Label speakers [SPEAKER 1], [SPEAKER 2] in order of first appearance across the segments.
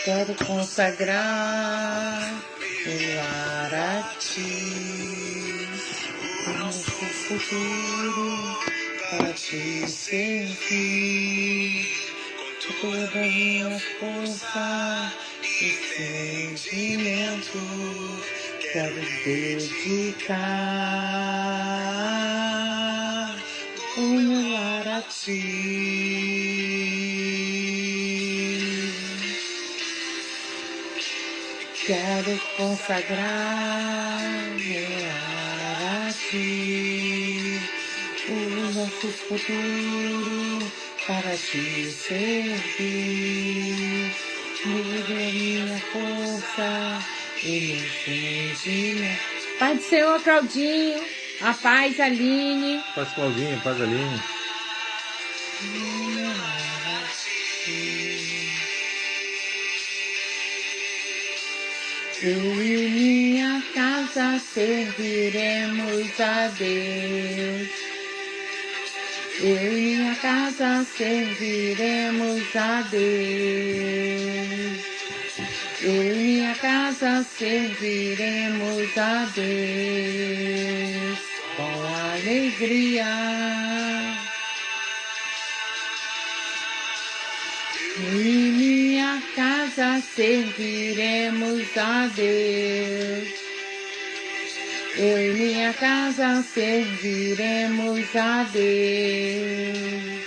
[SPEAKER 1] Quero consagrar o lar a ti, o nosso futuro para te servir, com toda a minha força e sentimento, quero dedicar o meu lar a ti. Quero consagrar meu lar a ti, o nosso futuro para te servir. Mude a minha força e meu sentimento. Pai do Senhor, Claudinho, a paz, Aline.
[SPEAKER 2] Paz, Claudinho, paz, Aline.
[SPEAKER 1] Meu lar a ti. Eu e minha casa serviremos a Deus. Eu e minha casa serviremos a Deus. Eu e minha casa serviremos a Deus com alegria. Eu e minha casa serviremos a Deus. Eu e minha casa serviremos a Deus.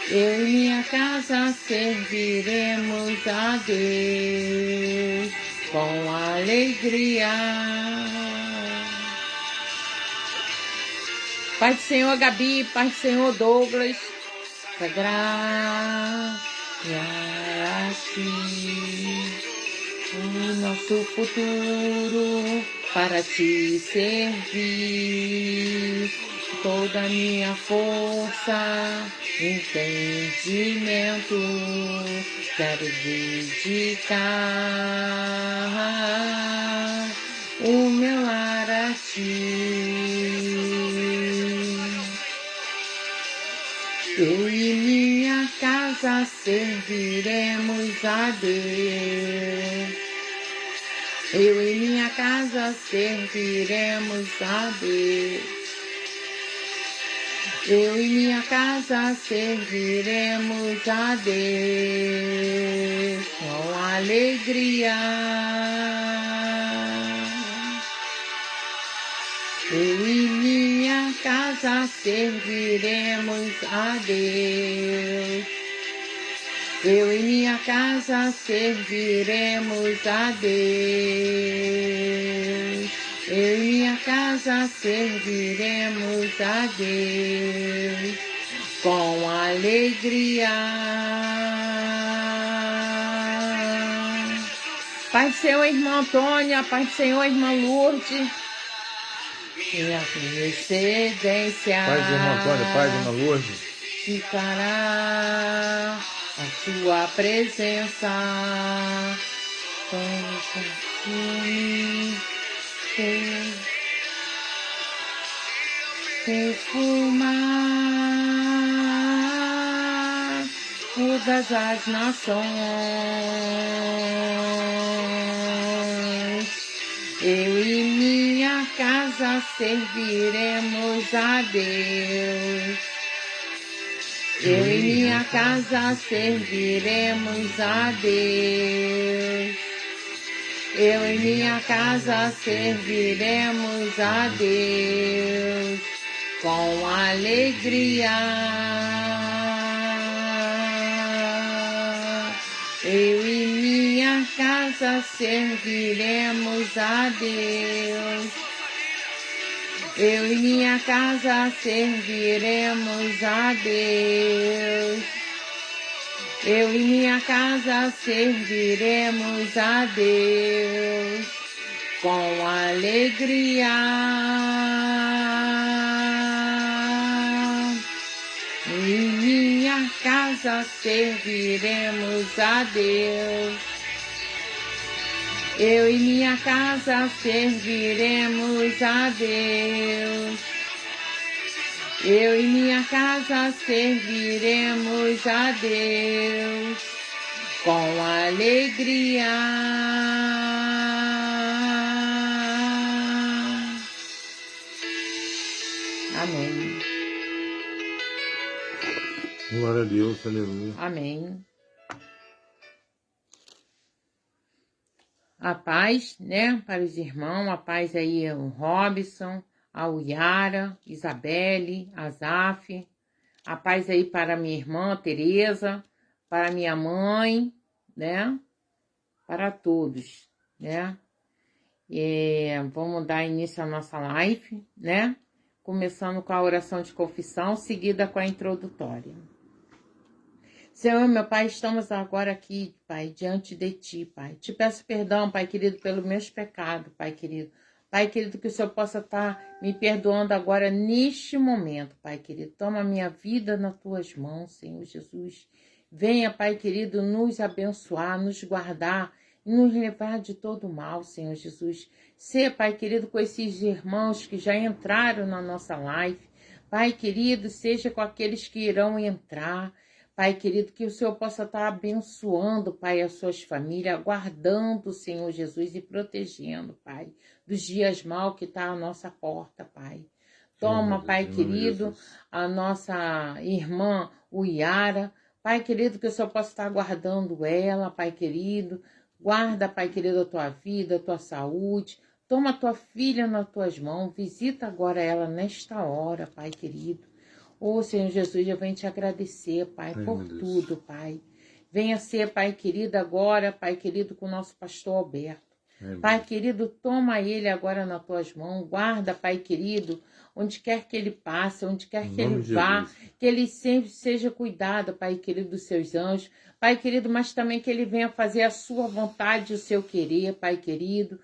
[SPEAKER 1] Eu e minha casa serviremos a Deus com alegria. Pai do Senhor, Gabi, Pai do Senhor, Douglas, sagrar a ti o nosso futuro para te servir, toda a minha força, entendimento, quero dedicar o meu lar a ti. Eu e minha casa serviremos a Deus. Eu e minha casa serviremos a Deus. Eu e minha casa serviremos a Deus com alegria. Eu e minha casa serviremos a Deus. Eu e minha casa serviremos a Deus. Eu e minha casa serviremos a Deus com alegria. Pai do Senhor, irmão Antônia, Pai do Senhor, irmã Lourdes. Minha descendência.
[SPEAKER 2] Paz, irmão Antônio, paz, irmã Lourdes.
[SPEAKER 1] Ficará a sua presença. Perfumar todas as nações. Eu e minha casa serviremos a Deus. Eu e minha casa serviremos a Deus. Eu e minha casa serviremos a Deus com alegria. Eu e minha casa serviremos a Deus. Eu e minha casa serviremos a Deus. Eu e minha casa serviremos a Deus com alegria. Eu e minha casa serviremos a Deus. Eu e minha casa serviremos a Deus. Eu e minha casa serviremos a Deus com alegria. Amém.
[SPEAKER 2] Glória a Deus, aleluia.
[SPEAKER 1] Amém. A paz, né, para os irmãos, a paz aí, o Robson, a Yara, Isabelle, a Zaf, a paz aí para minha irmã Tereza, para minha mãe, né, para todos, né. Vamos dar início à nossa live, né, começando com a oração de confissão, seguida com a introdutória. Senhor, meu Pai, estamos agora aqui, Pai, diante de Ti, Pai. Te peço perdão, Pai querido, pelos meus pecados, Pai querido. Pai querido, que o Senhor possa estar me perdoando agora, neste momento, Pai querido. Toma a minha vida nas Tuas mãos, Senhor Jesus. Venha, Pai querido, nos abençoar, nos guardar e nos levar de todo mal, Senhor Jesus. Sê, Pai querido, com esses irmãos que já entraram na nossa live. Pai querido, seja com aqueles que irão entrar. Pai querido, que o Senhor possa estar abençoando, Pai, as suas famílias, guardando, Senhor Jesus, e protegendo, Pai, dos dias mal que está à nossa porta, Pai. Toma, Pai querido, a nossa irmã, o Yara, Pai querido, que o Senhor possa estar guardando ela, Pai querido. Guarda, Pai querido, a tua vida, a tua saúde. Toma a tua filha nas tuas mãos, visita agora ela nesta hora, Pai querido. Senhor Jesus, eu venho te agradecer, Pai, por tudo, Pai. Venha ser, Pai querido, agora, Pai querido, com o nosso pastor Alberto. Pai querido, toma ele agora nas tuas mãos. Guarda, Pai querido, onde quer que ele passe, onde quer que ele vá, que ele sempre seja cuidado, Pai querido, dos seus anjos. Pai querido, mas também que ele venha fazer a sua vontade, o seu querer, Pai querido.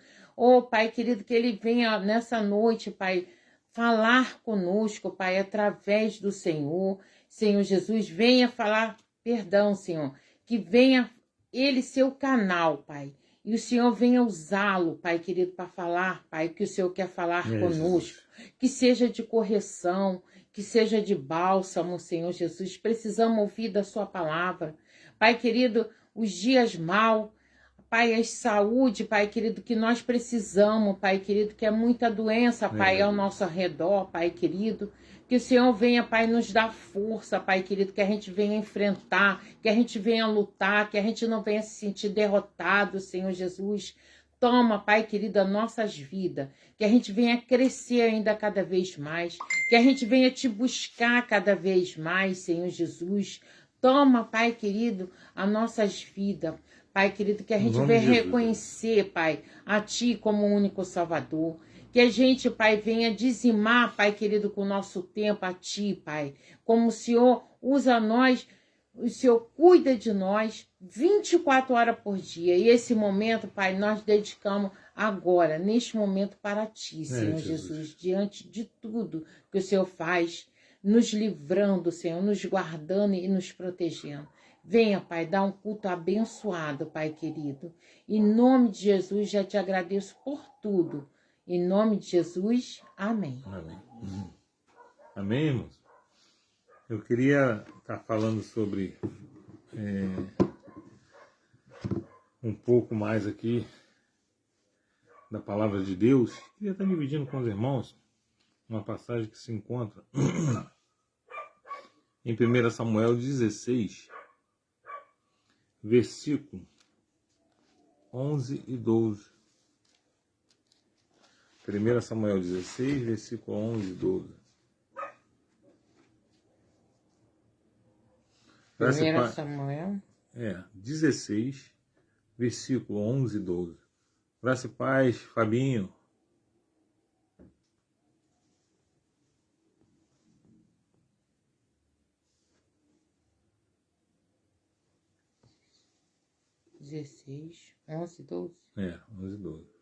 [SPEAKER 1] Pai querido, que ele venha nessa noite, Pai, falar conosco, Pai, através do Senhor. Senhor Jesus, venha falar, perdão, Senhor, que venha ele ser o canal, Pai. E o Senhor venha usá-lo, Pai querido, para falar, Pai, que o Senhor quer falar conosco. Jesus. Que seja de correção, que seja de bálsamo, Senhor Jesus. Precisamos ouvir da sua palavra. Pai querido, os dias mal, Pai, a saúde, Pai querido, que nós precisamos, Pai querido, que é muita doença, Pai, ao nosso redor, Pai querido. Que o Senhor venha, Pai, nos dar força, Pai querido, que a gente venha enfrentar, que a gente venha lutar, que a gente não venha se sentir derrotado, Senhor Jesus. Toma, Pai querido, as nossas vidas, que a gente venha crescer ainda cada vez mais, que a gente venha te buscar cada vez mais, Senhor Jesus. Toma, Pai querido, as nossas vidas. Pai querido, que a gente venha reconhecer, Pai, a Ti como o único Salvador. Que a gente, Pai, venha dizimar, Pai querido, com o nosso tempo a Ti, Pai. Como o Senhor usa nós, o Senhor cuida de nós 24 horas por dia. E esse momento, Pai, nós dedicamos agora, neste momento, para Ti, Senhor Jesus. Diante de tudo que o Senhor faz, nos livrando, Senhor, nos guardando e nos protegendo. Venha, Pai, dar um culto abençoado, Pai querido. Em nome de Jesus, já te agradeço por tudo. Em nome de Jesus, amém.
[SPEAKER 2] Amém. Amém, irmãos? Eu queria estar falando sobre um pouco mais aqui da palavra de Deus. Queria estar dividindo com os irmãos uma passagem que se encontra em 1 Samuel 16, versículo 11 e 12. 1 Samuel 16, versículo 11 e 12.
[SPEAKER 1] 1 Samuel
[SPEAKER 2] 16, versículo 11 e 12. Graça e paz, Fabinho.
[SPEAKER 1] (16, 11, 12).
[SPEAKER 2] 11 e 12.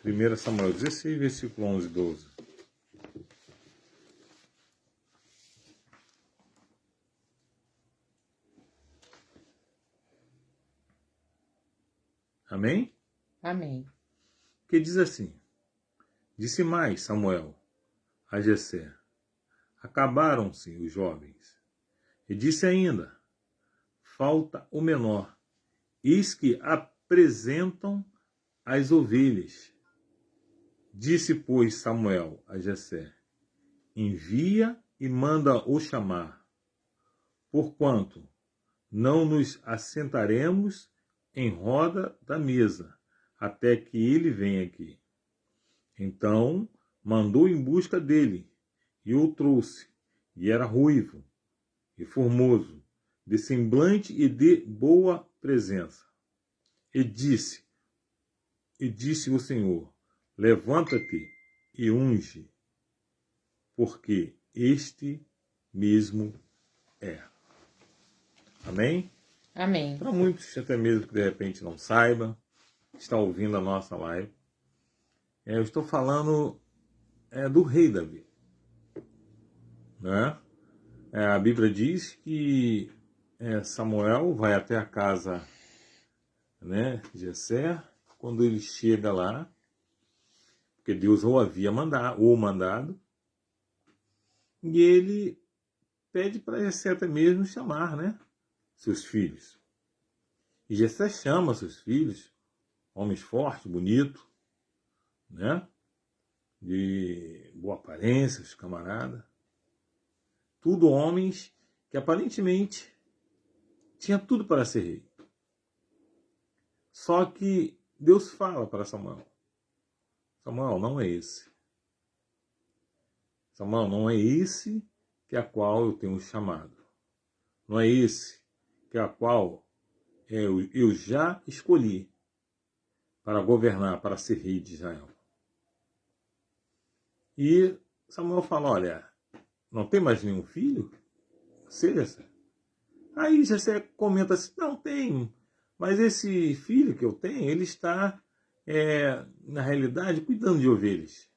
[SPEAKER 2] Primeira Samuel 16, versículo 11 e 12. Amém?
[SPEAKER 1] Amém.
[SPEAKER 2] Que diz assim: Disse mais Samuel a Jessé: acabaram-se os jovens. E disse ainda: falta o menor. Eis que apresentam as ovelhas. Disse, pois, Samuel a Jessé: envia e manda-o chamar, porquanto não nos assentaremos em roda da mesa, até que ele venha aqui. Então mandou em busca dele, e o trouxe, e era ruivo e formoso, de semblante e de boa presença. E disse o Senhor: levanta-te e unge, porque este mesmo é. Amém?
[SPEAKER 1] Amém.
[SPEAKER 2] Para muitos, até mesmo que de repente não saiba, está ouvindo a nossa live, eu estou falando do rei Davi. Né? A Bíblia diz que Samuel vai até a casa, né, de Jessé. Quando ele chega lá, porque Deus o havia mandado, e ele pede para Jessé até mesmo chamar, né, seus filhos. E Jessé chama seus filhos, homens fortes, bonitos, né, de boa aparência, os camaradas. Tudo homens que aparentemente tinha tudo para ser rei. Só que Deus fala para Samuel: Samuel, não é esse. Samuel, não é esse que a qual eu tenho chamado. Não é esse que a qual eu já escolhi para governar, para ser rei de Israel. E Samuel fala: olha, não tem mais nenhum filho? Seja. Aí Jessé comenta assim: não, tenho, mas esse filho que eu tenho, ele está, na realidade, cuidando de ovelhas.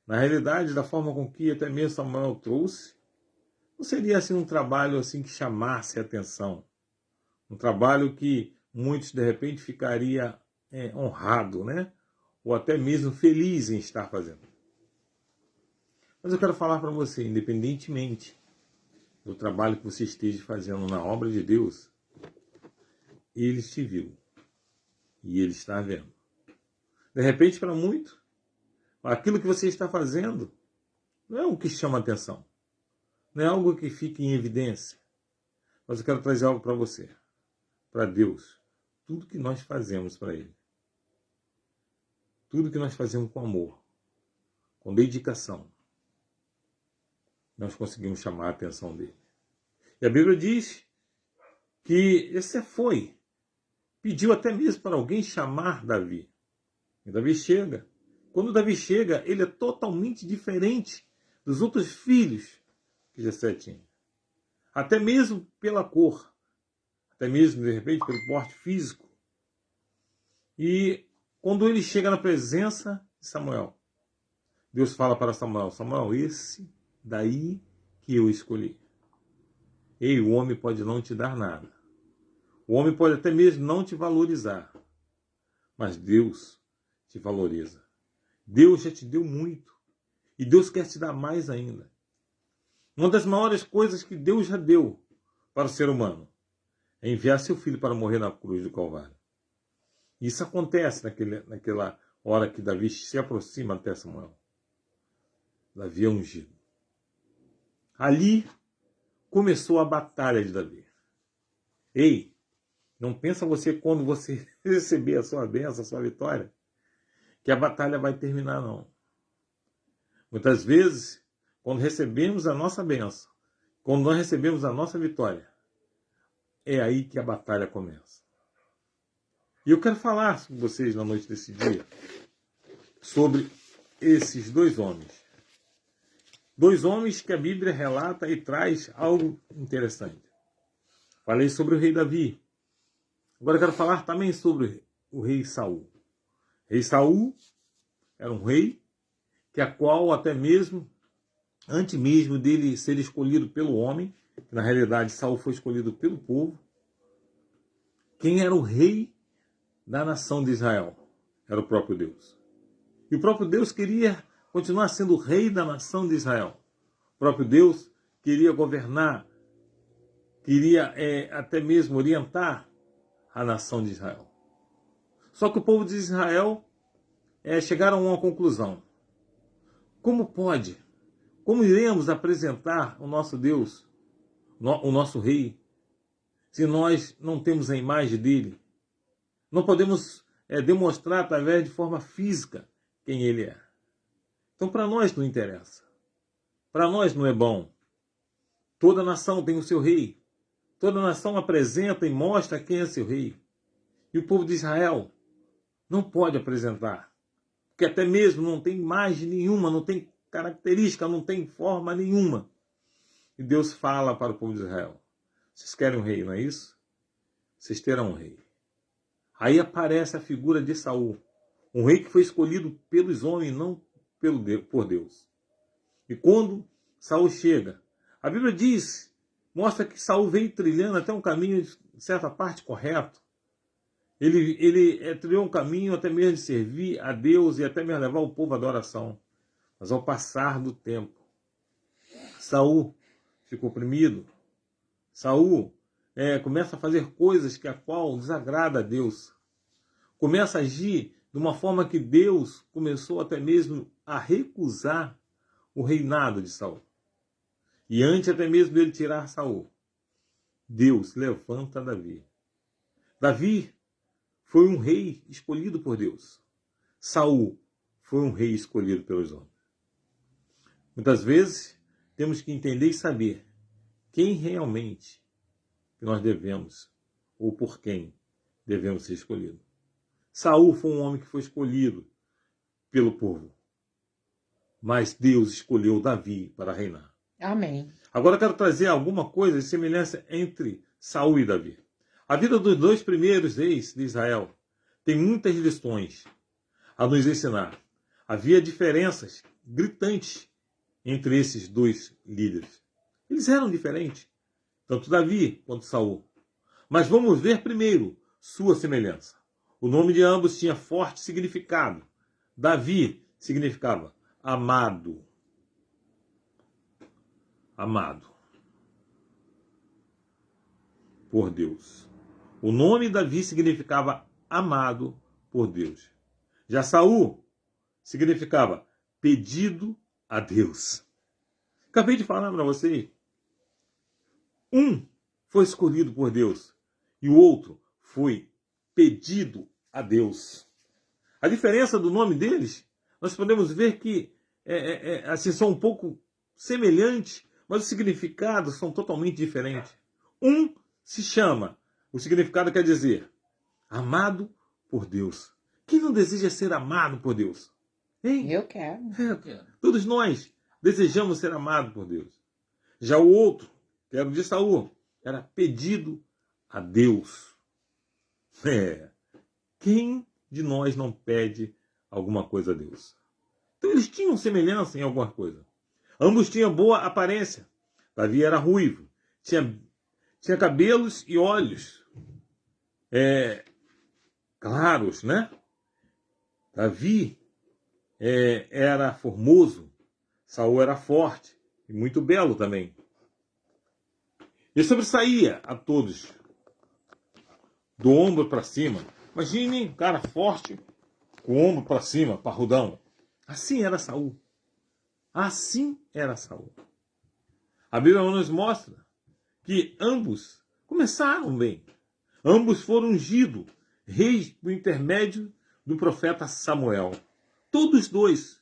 [SPEAKER 2] Na realidade, da forma com que até mesmo Samuel trouxe, não seria assim um trabalho assim que chamasse a atenção. Um trabalho que muitos, de repente, ficaria honrado, né? Ou até mesmo feliz em estar fazendo. Mas eu quero falar para você, independentemente do trabalho que você esteja fazendo na obra de Deus, ele te viu e ele está vendo. De repente, para muitos, aquilo que você está fazendo não é algo que chama atenção, não é algo que fica em evidência. Mas eu quero trazer algo para você, para Deus. Tudo que nós fazemos para Ele, tudo que nós fazemos com amor, com dedicação, nós conseguimos chamar a atenção dele. E a Bíblia diz que esse pediu até mesmo para alguém chamar Davi. E Davi chega. Quando Davi chega, ele é totalmente diferente dos outros filhos que Jessé tinha. Até mesmo pela cor, até mesmo, de repente, pelo porte físico. E quando ele chega na presença de Samuel, Deus fala para Samuel: Samuel, esse daí que eu escolhi. Ei, o homem pode não te dar nada. O homem pode até mesmo não te valorizar. Mas Deus te valoriza. Deus já te deu muito. E Deus quer te dar mais ainda. Uma das maiores coisas que Deus já deu para o ser humano é enviar seu filho para morrer na cruz do Calvário. Isso acontece naquela hora que Davi se aproxima até Samuel. Davi é ungido. Ali começou a batalha de Davi. Ei, não pensa você quando você receber a sua bênção, a sua vitória, que a batalha vai terminar, não. Muitas vezes, quando recebemos a nossa bênção, quando nós recebemos a nossa vitória, é aí que a batalha começa. E eu quero falar com vocês na noite desse dia sobre esses dois homens. Dois homens que a Bíblia relata e traz algo interessante. Falei sobre o rei Davi. Agora eu quero falar também sobre o rei Saul. O rei Saul era um rei que a qual até mesmo, antes mesmo dele ser escolhido pelo homem, que na realidade Saul foi escolhido pelo povo, quem era o rei da nação de Israel? Era o próprio Deus. E o próprio Deus queria continuar sendo o rei da nação de Israel. O próprio Deus queria governar, queria até mesmo orientar a nação de Israel. Só que o povo de Israel chegaram a uma conclusão. Como pode? Como iremos apresentar o nosso Deus, o nosso rei, se nós não temos a imagem dele? Não podemos demonstrar através de forma física quem ele é. Então para nós não interessa. Para nós não é bom. Toda nação tem o seu rei. Toda nação apresenta e mostra quem é seu rei. E o povo de Israel não pode apresentar. Porque até mesmo não tem imagem nenhuma, não tem característica, não tem forma nenhuma. E Deus fala para o povo de Israel: vocês querem um rei, não é isso? Vocês terão um rei. Aí aparece a figura de Saul, um rei que foi escolhido pelos homens, não por Deus. E quando Saul chega, a Bíblia mostra que Saul veio trilhando até um caminho, de certa parte, correto. Ele trilhou um caminho até mesmo de servir a Deus e até mesmo levar o povo à adoração. Mas ao passar do tempo, Saul ficou oprimido. Saul começa a fazer coisas que a qual desagrada a Deus. Começa a agir de uma forma que Deus começou até mesmo a recusar o reinado de Saul. E antes até mesmo dele tirar Saul, Deus levanta Davi. Davi foi um rei escolhido por Deus. Saul foi um rei escolhido pelos homens. Muitas vezes temos que entender e saber quem realmente nós devemos, ou por quem devemos ser escolhidos. Saul foi um homem que foi escolhido pelo povo, mas Deus escolheu Davi para reinar.
[SPEAKER 1] Amém.
[SPEAKER 2] Agora eu quero trazer alguma coisa de semelhança entre Saul e Davi. A vida dos dois primeiros reis de Israel tem muitas lições a nos ensinar. Havia diferenças gritantes entre esses dois líderes. Eles eram diferentes, tanto Davi quanto Saul. Mas vamos ver primeiro sua semelhança. O nome de ambos tinha forte significado. Davi significava amado. Amado por Deus. O nome Davi significava amado por Deus. Já Saul significava pedido a Deus. Acabei de falar para vocês. Um foi escolhido por Deus e o outro foi pedido a Deus. A diferença do nome deles, nós podemos ver que assim, são um pouco semelhantes, mas os significados são totalmente diferentes. Um se chama, o significado quer dizer, amado por Deus. Quem não deseja ser amado por Deus? Hein?
[SPEAKER 1] Eu quero.
[SPEAKER 2] Todos nós desejamos ser amados por Deus. Já o outro, que era o de Saul, era pedido a Deus. Quem de nós não pede alguma coisa a Deus? Então eles tinham semelhança em alguma coisa. Ambos tinham boa aparência. Davi era ruivo, tinha cabelos e olhos claros, né? Davi era formoso, Saul era forte e muito belo também. E sobressaía a todos, do ombro para cima. Imagine um cara forte, com o ombro para cima, parrudão. Assim era Saul. Assim era Saul. A Bíblia nos mostra que ambos começaram bem. Ambos foram ungidos, reis por intermédio do profeta Samuel. Todos dois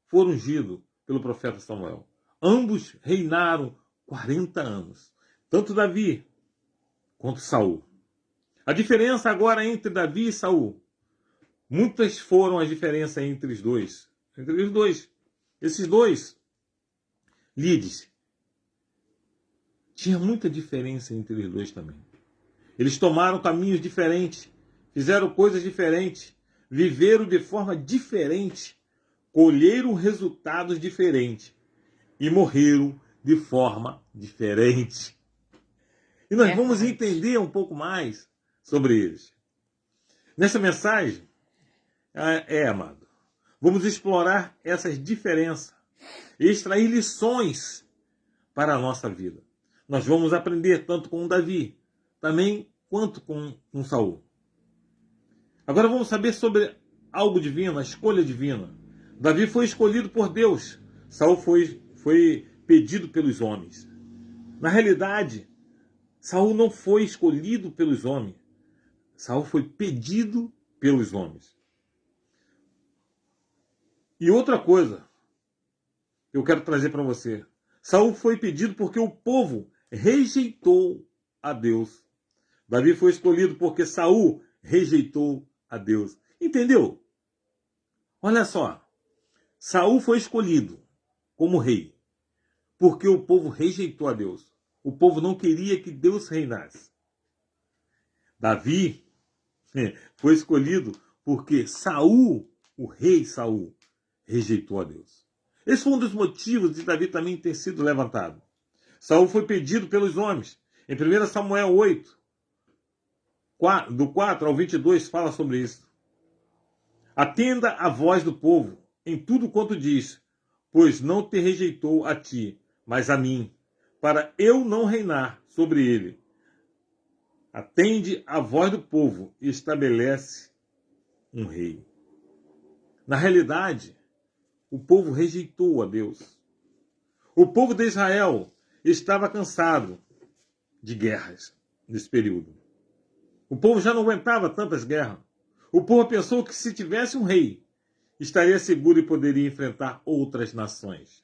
[SPEAKER 2] foram ungidos pelo profeta Samuel. Ambos reinaram 40 anos. Tanto Davi quanto Saul. A diferença agora entre Davi e Saul. Muitas foram as diferenças entre os dois. Esses dois líderes. Tinha muita diferença entre os dois também. Eles tomaram caminhos diferentes, fizeram coisas diferentes, viveram de forma diferente, colheram resultados diferentes e morreram de forma diferente. E nós vamos entender um pouco mais sobre eles. Nessa mensagem, amado, Vamos explorar essas diferenças e extrair lições para a nossa vida. Nós vamos aprender tanto com Davi, também quanto com Saul. Agora vamos saber sobre algo divino, a escolha divina. Davi foi escolhido por Deus. Saul foi pedido pelos homens. Na realidade, Saul não foi escolhido pelos homens. Saul foi pedido pelos homens. E outra coisa que eu quero trazer para você. Saul foi pedido porque o povo rejeitou a Deus. Davi foi escolhido porque Saul rejeitou a Deus. Entendeu? Olha só. Saul foi escolhido como rei porque o povo rejeitou a Deus. O povo não queria que Deus reinasse. Davi foi escolhido porque Saul, o rei Saul, rejeitou a Deus. Esse foi um dos motivos de Davi também ter sido levantado. Saul foi pedido pelos homens. Em 1 Samuel 8, do 4 ao 22, fala sobre isso. Atenda a voz do povo em tudo quanto diz, pois não te rejeitou a ti, mas a mim, para eu não reinar sobre ele. Atende a voz do povo e estabelece um rei. Na realidade, o povo rejeitou a Deus. O povo de Israel estava cansado de guerras nesse período. O povo já não aguentava tantas guerras. O povo pensou que se tivesse um rei, estaria seguro e poderia enfrentar outras nações.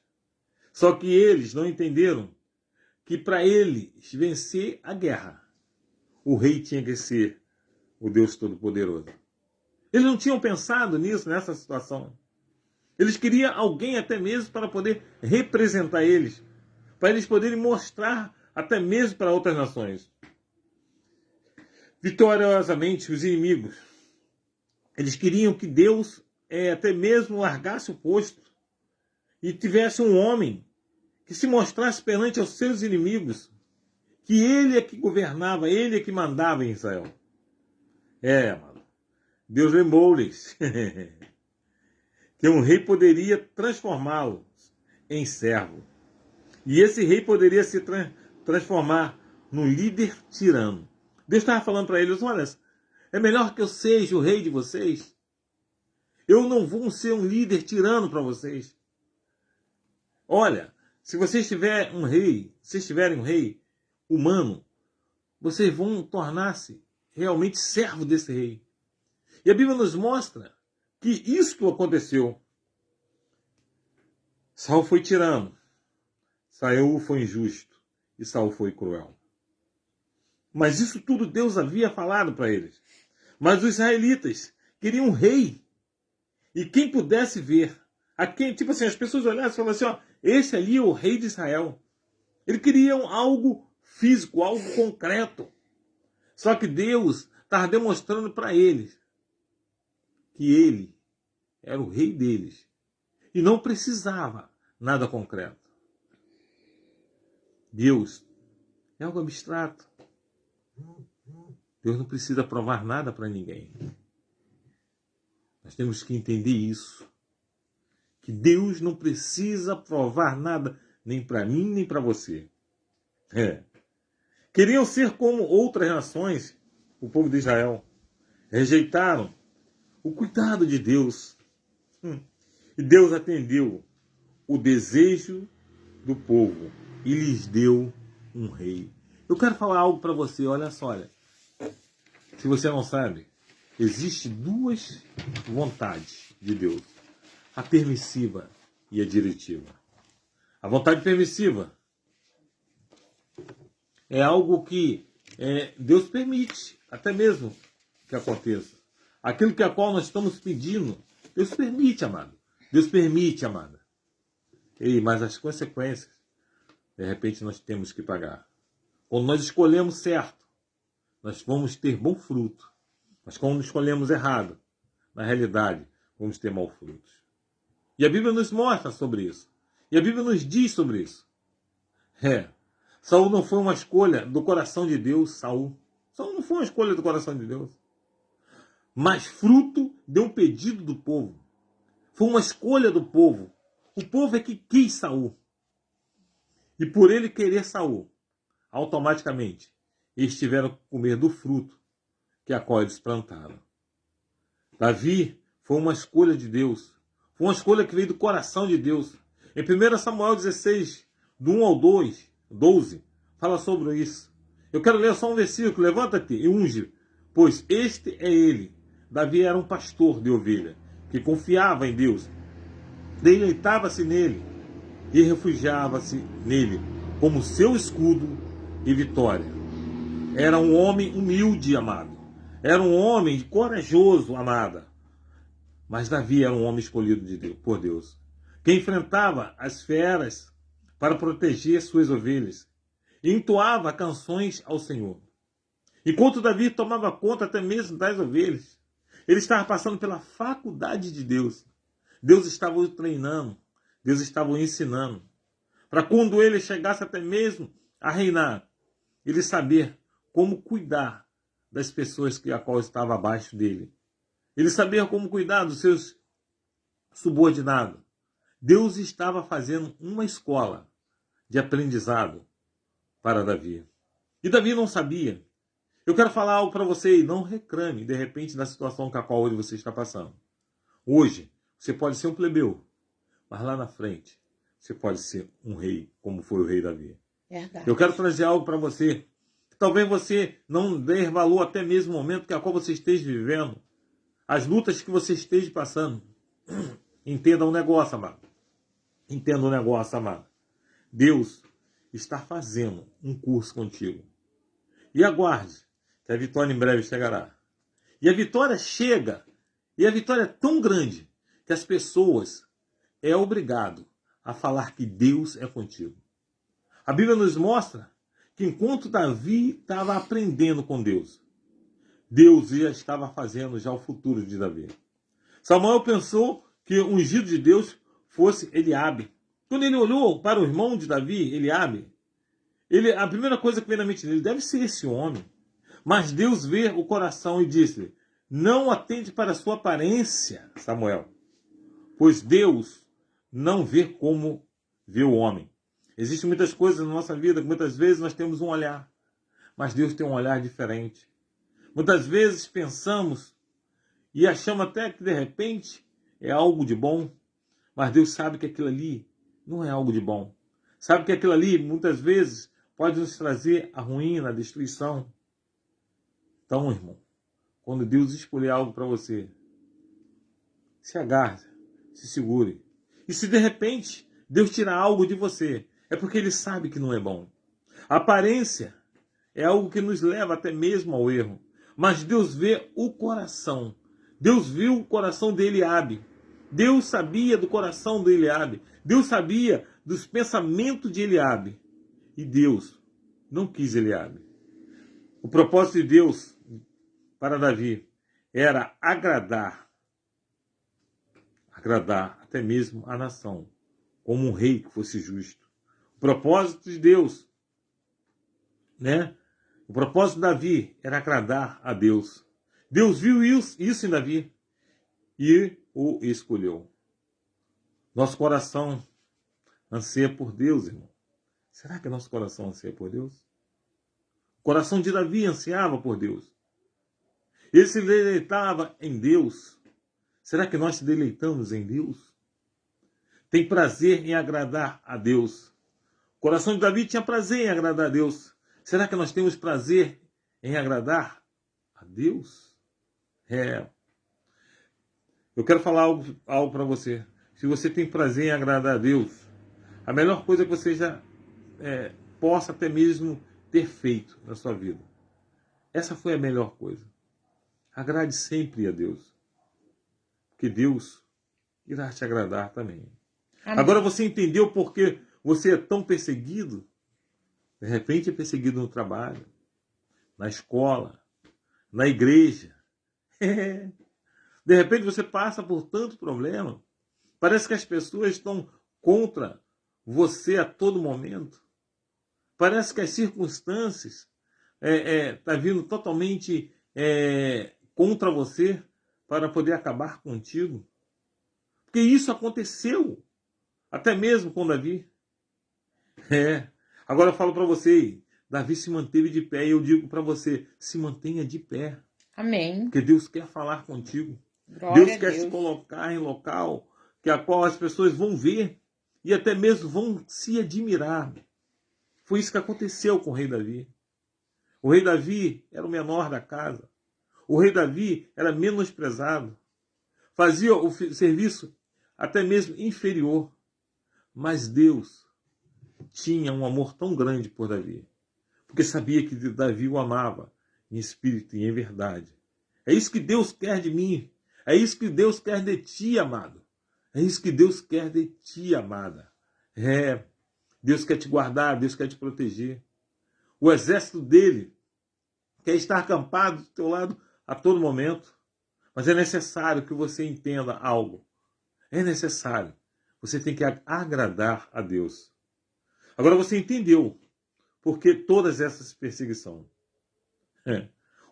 [SPEAKER 2] Só que eles não entenderam que para eles vencer a guerra, o rei tinha que ser o Deus Todo-Poderoso. Eles não tinham pensado nisso, nessa situação. Eles queriam alguém até mesmo para poder representar eles, para eles poderem mostrar até mesmo para outras nações. Vitoriosamente, os inimigos, eles queriam que Deus até mesmo largasse o posto e tivesse um homem que se mostrasse perante aos seus inimigos que ele é que governava, ele é que mandava em Israel. Mano, Deus lembrou-lhes que um rei poderia transformá-los em servo. E esse rei poderia se transformar num líder tirano. Deus estava falando para eles, olha, é melhor que eu seja o rei de vocês. Eu não vou ser um líder tirano para vocês. Olha, se vocês tiverem um rei humano, vocês vão tornar-se realmente servo desse rei. E a Bíblia nos mostra que isso aconteceu. Saul foi tirano, Saul foi injusto e Saul foi cruel. Mas isso tudo Deus havia falado para eles. Mas os israelitas queriam um rei. E quem pudesse ver, tipo assim, as pessoas olhassem e falassem, ó, esse ali é o rei de Israel. Eles queriam algo físico, algo concreto. Só que Deus estava demonstrando para eles que ele era o rei deles. E não precisava nada concreto. Deus é algo abstrato. Deus não precisa provar nada para ninguém. Nós temos que entender isso. Que Deus não precisa provar nada, nem para mim, nem para você. Queriam ser como outras nações, o povo de Israel. Rejeitaram o cuidado de Deus. E Deus atendeu o desejo do povo e lhes deu um rei. Eu quero falar algo para você, olha só. Olha. Se você não sabe, existem duas vontades de Deus. A permissiva e a diretiva. A vontade permissiva é algo que Deus permite, até mesmo que aconteça. Aquilo que a qual nós estamos pedindo, Deus permite, amado. Deus permite, amada. Mas as consequências, de repente, nós temos que pagar. Quando nós escolhemos certo, nós vamos ter bom fruto. Mas quando escolhemos errado, na realidade, vamos ter mau frutos. E a Bíblia nos mostra sobre isso. E a Bíblia nos diz sobre isso. Saul não foi uma escolha do coração de Deus, Saul não foi uma escolha do coração de Deus. Mas fruto de um pedido do povo. Foi uma escolha do povo. O povo é que quis Saul. E por ele querer Saul, automaticamente, eles tiveram que comer do fruto que a qual eles plantaram. Davi foi uma escolha de Deus. Foi uma escolha que veio do coração de Deus. Em 1 Samuel 16, do 1 ao 12, fala sobre isso. Eu quero ler só um versículo. Levanta-te e unge, pois este é ele. Davi era um pastor de ovelha, que confiava em Deus, deleitava-se nele e refugiava-se nele como seu escudo e vitória. Era um homem humilde, amado. Era um homem corajoso, amada. Mas Davi era um homem escolhido por Deus, que enfrentava as feras para proteger suas ovelhas e entoava canções ao Senhor. Enquanto Davi tomava conta até mesmo das ovelhas, ele estava passando pela faculdade de Deus. Deus estava o treinando, Deus estava o ensinando, para quando ele chegasse até mesmo a reinar, ele saber como cuidar das pessoas a qual estava abaixo dele. Ele sabia como cuidar dos seus subordinados. Deus estava fazendo uma escola de aprendizado para Davi. E Davi não sabia. Eu quero falar algo para você e não reclame, de repente, da situação com a qual hoje você está passando. Hoje, você pode ser um plebeu, mas lá na frente, você pode ser um rei, como foi o rei Davi.
[SPEAKER 1] Verdade.
[SPEAKER 2] Eu quero trazer algo para você. Talvez você não dê valor até mesmo no momento que a qual você esteja vivendo. As lutas que você esteja passando. Entenda um negócio, amado. Entenda um negócio, amado. Deus está fazendo um curso contigo. E aguarde, que a vitória em breve chegará. E a vitória chega, e a vitória é tão grande, que as pessoas é obrigado a falar que Deus é contigo. A Bíblia nos mostra que enquanto Davi estava aprendendo com Deus, Deus já estava fazendo já o futuro de Davi. Samuel pensou que o ungido de Deus fosse Eliabe. Quando ele olhou para o irmão de Davi, Eliabe, a primeira coisa que veio na mente dele, deve ser esse homem. Mas Deus vê o coração e disse: não atende para a sua aparência, Samuel, pois Deus não vê como vê o homem. Existem muitas coisas na nossa vida que muitas vezes nós temos um olhar, mas Deus tem um olhar diferente. Muitas vezes pensamos e achamos até que de repente é algo de bom, mas Deus sabe que aquilo ali não é algo de bom. Sabe que aquilo ali muitas vezes pode nos trazer a ruína, a destruição. Então, irmão, quando Deus escolher algo para você, se agarre, se segure. E se de repente Deus tirar algo de você, é porque Ele sabe que não é bom. A aparência é algo que nos leva até mesmo ao erro. Mas Deus vê o coração. Deus viu o coração de Eliabe. Deus sabia do coração de Eliabe. Deus sabia dos pensamentos de Eliabe. E Deus não quis Eliabe. O propósito de Deus para Davi era agradar até mesmo a nação, como um rei que fosse justo. O propósito de Deus, né? O propósito de Davi era agradar a Deus. Deus viu isso em Davi e o escolheu. Nosso coração anseia por Deus, irmão. Será que nosso coração anseia por Deus? O coração de Davi ansiava por Deus. Ele se deleitava em Deus. Será que nós se deleitamos em Deus? Tem prazer em agradar a Deus. O coração de Davi tinha prazer em agradar a Deus. Será que nós temos prazer em agradar a Deus? Eu quero falar algo para você. Se você tem prazer em agradar a Deus, a melhor coisa que você já possa até mesmo ter feito na sua vida. Essa foi a melhor coisa. Agrade sempre a Deus. Porque Deus irá te agradar também. Amém. Agora você entendeu por que você é tão perseguido? De repente é perseguido no trabalho, na escola, na igreja. De repente você passa por tanto problema. Parece que as pessoas estão contra você a todo momento. Parece que as circunstâncias estão vindo totalmente contra você para poder acabar contigo. Porque isso aconteceu até mesmo com Davi. Agora eu falo para você, Davi se manteve de pé e eu digo para você, se mantenha de pé.
[SPEAKER 1] Amém.
[SPEAKER 2] Porque Deus quer falar contigo.
[SPEAKER 1] Glória
[SPEAKER 2] Deus
[SPEAKER 1] a
[SPEAKER 2] quer se
[SPEAKER 1] Deus.
[SPEAKER 2] colocar em local que a qual as pessoas vão ver e até mesmo vão se admirar. Foi isso que aconteceu com o rei Davi. O rei Davi era o menor da casa. O rei Davi era menosprezado. Fazia o serviço até mesmo inferior. Mas Deus tinha um amor tão grande por Davi. Porque sabia que Davi o amava em espírito e em verdade. É isso que Deus quer de mim. É isso que Deus quer de ti, amado. É isso que Deus quer de ti, amada. Deus quer te guardar, Deus quer te proteger. O exército dele quer estar acampado do teu lado a todo momento. Mas é necessário que você entenda algo. É necessário. Você tem que agradar a Deus. Agora você entendeu por que todas essas perseguições.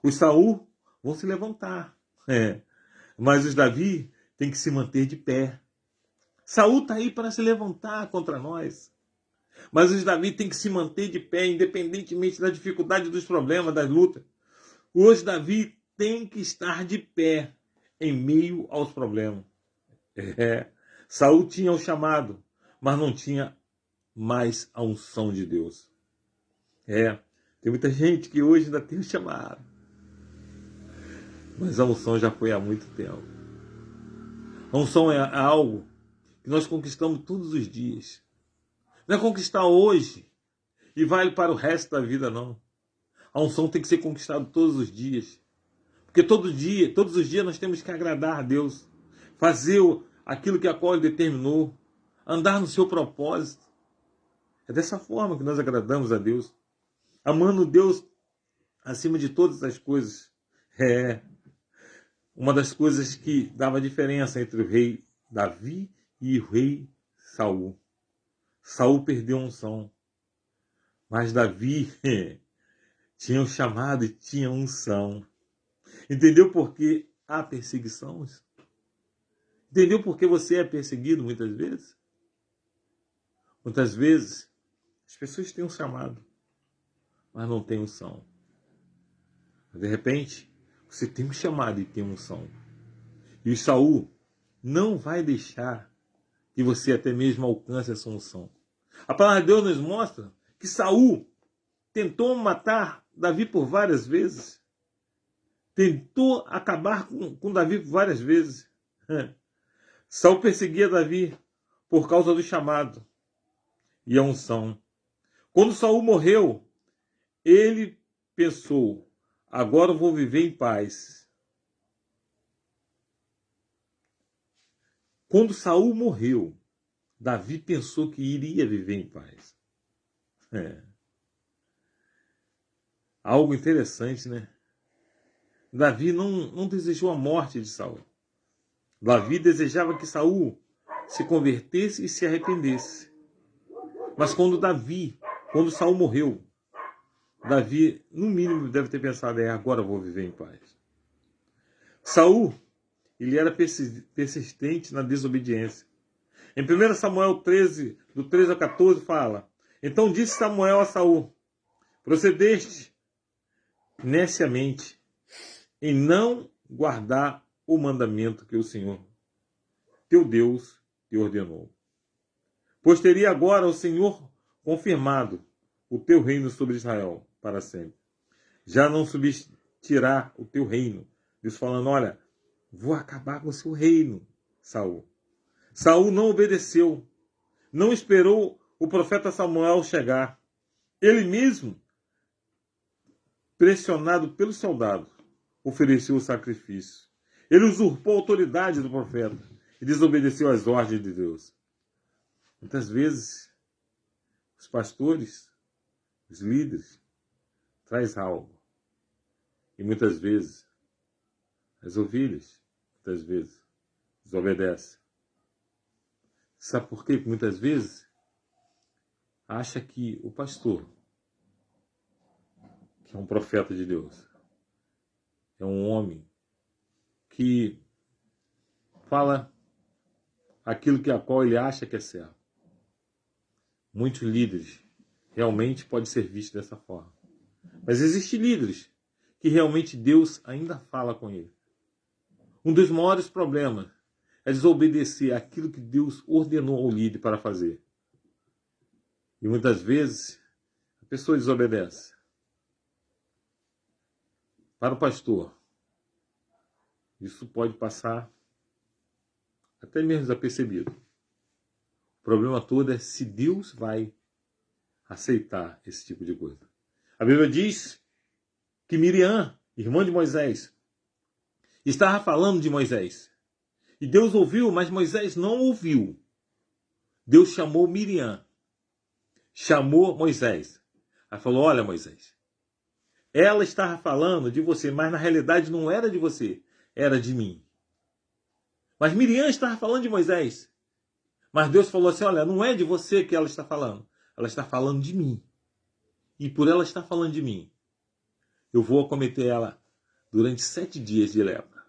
[SPEAKER 2] Os Saul vão se levantar. Mas os Davi têm que se manter de pé. Saul está aí para se levantar contra nós. Mas os Davi têm que se manter de pé, independentemente da dificuldade, dos problemas, das lutas. Os Davi têm que estar de pé em meio aos problemas. Saul tinha o chamado, mas não tinha mais a unção de Deus. Tem muita gente que hoje ainda tem o chamado, mas a unção já foi há muito tempo. A unção é algo que nós conquistamos todos os dias. Não é conquistar hoje e vale para o resto da vida, não. A unção tem que ser conquistada todos os dias. Porque todos os dias nós temos que agradar a Deus. Fazer aquilo que a qual Ele determinou. Andar no seu propósito. É dessa forma que nós agradamos a Deus. Amando Deus acima de todas as coisas. Uma das coisas que dava diferença entre o rei Davi e o rei Saul. Saul perdeu a unção. Mas Davi tinha um chamado e tinha unção. Entendeu por que há perseguições? Entendeu por que você é perseguido muitas vezes? Muitas vezes as pessoas têm um chamado, mas não têm unção. De repente, você tem um chamado e tem unção. E o Saul não vai deixar que você até mesmo alcance essa unção. A palavra de Deus nos mostra que Saul tentou matar Davi por várias vezes. Tentou acabar com Davi por várias vezes. Saul perseguia Davi por causa do chamado e a unção. Quando Saul morreu, ele pensou, agora eu vou viver em paz. Quando Saul morreu, Davi pensou que iria viver em paz. Algo interessante, né? Davi não desejou a morte de Saul. Davi desejava que Saul se convertesse e se arrependesse. Mas quando Saul morreu, Davi, no mínimo, deve ter pensado, agora eu vou viver em paz. Saul, ele era persistente na desobediência. Em 1 Samuel 13, do 13 a 14, fala, então disse Samuel a Saul, procedeste neciamente em não guardar o mandamento que o Senhor, teu Deus, te ordenou. Pois teria agora o Senhor confirmado o teu reino sobre Israel para sempre. Já não subsistirá o teu reino. Deus falando, olha, vou acabar com o seu reino, Saul. Saul não obedeceu, não esperou o profeta Samuel chegar. Ele mesmo, pressionado pelos soldados, ofereceu o sacrifício. Ele usurpou a autoridade do profeta e desobedeceu às ordens de Deus. Muitas vezes, os pastores, os líderes, traz algo. E muitas vezes, as ovelhas, muitas vezes, desobedecem. Sabe por quê? Porque muitas vezes, acha que o pastor, que é um profeta de Deus, é um homem que fala aquilo que a qual ele acha que é certo. Muitos líderes realmente podem ser vistos dessa forma. Mas existem líderes que realmente Deus ainda fala com ele. Um dos maiores problemas é desobedecer aquilo que Deus ordenou ao líder para fazer. E muitas vezes a pessoa desobedece. Para o pastor, isso pode passar até mesmo desapercebido. O problema todo é se Deus vai aceitar esse tipo de coisa. A Bíblia diz que Miriam, irmã de Moisés, estava falando de Moisés. E Deus ouviu, mas Moisés não ouviu. Deus chamou Miriam. Chamou Moisés. Aí falou, olha Moisés, ela estava falando de você, mas na realidade não era de você, era de mim. Mas Miriam estava falando de Moisés. Mas Deus falou assim, olha, não é de você que ela está falando. Ela está falando de mim. E por ela estar falando de mim, eu vou acometer ela durante 7 dias de lepra.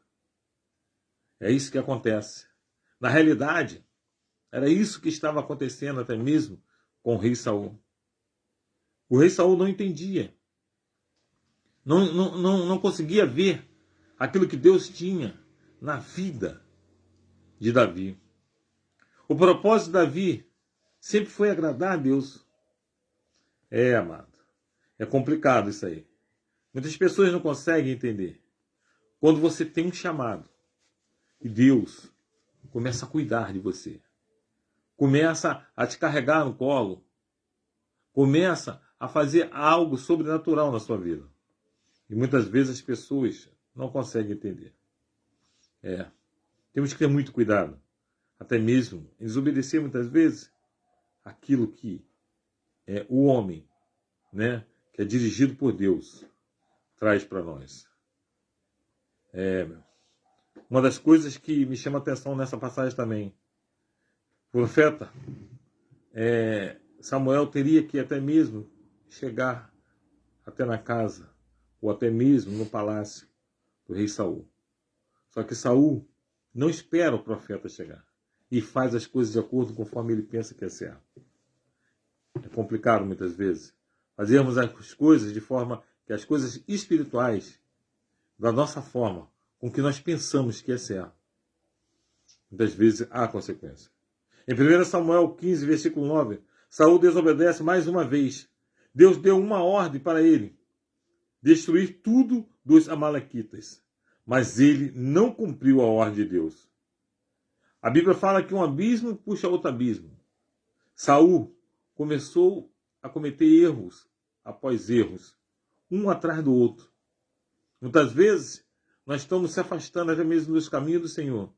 [SPEAKER 2] É isso que acontece. Na realidade, era isso que estava acontecendo até mesmo com o rei Saul. O rei Saul não entendia. Não conseguia ver aquilo que Deus tinha na vida de Davi. O propósito de Davi sempre foi agradar a Deus. Amado. É complicado isso aí. Muitas pessoas não conseguem entender. Quando você tem um chamado e Deus começa a cuidar de você, começa a te carregar no colo, começa a fazer algo sobrenatural na sua vida. E muitas vezes as pessoas não conseguem entender. Temos que ter muito cuidado. Até mesmo em desobedecer muitas vezes aquilo que é o homem, né, que é dirigido por Deus, traz para nós. Uma das coisas que me chama a atenção nessa passagem também, o profeta Samuel teria que até mesmo chegar até na casa, ou até mesmo no palácio do rei Saul. Só que Saul não espera o profeta chegar e faz as coisas de acordo conforme ele pensa que é certo. É complicado muitas vezes fazermos as coisas de forma que as coisas espirituais, da nossa forma, com que nós pensamos que é certo, muitas vezes há consequência. Em 1 Samuel 15, versículo 9, Saul desobedece mais uma vez. Deus deu uma ordem para ele, destruir tudo dos amalequitas. Mas ele não cumpriu a ordem de Deus. A Bíblia fala que um abismo puxa outro abismo. Saul começou a cometer erros após erros, um atrás do outro. Muitas vezes nós estamos se afastando até mesmo dos caminhos do Senhor.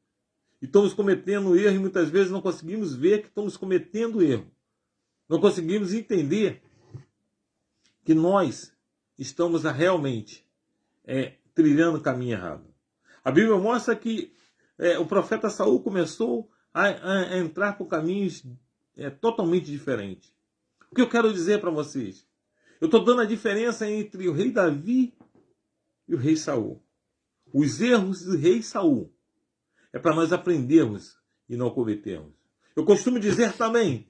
[SPEAKER 2] E estamos cometendo erro e muitas vezes não conseguimos ver que estamos cometendo erro. Não conseguimos entender que nós estamos realmente trilhando o caminho errado. A Bíblia mostra que o profeta Saul começou a entrar por caminhos totalmente diferentes. O que eu quero dizer para vocês? Eu estou dando a diferença entre o rei Davi e o rei Saul. Os erros do rei Saul é para nós aprendermos e não cometermos. Eu costumo dizer também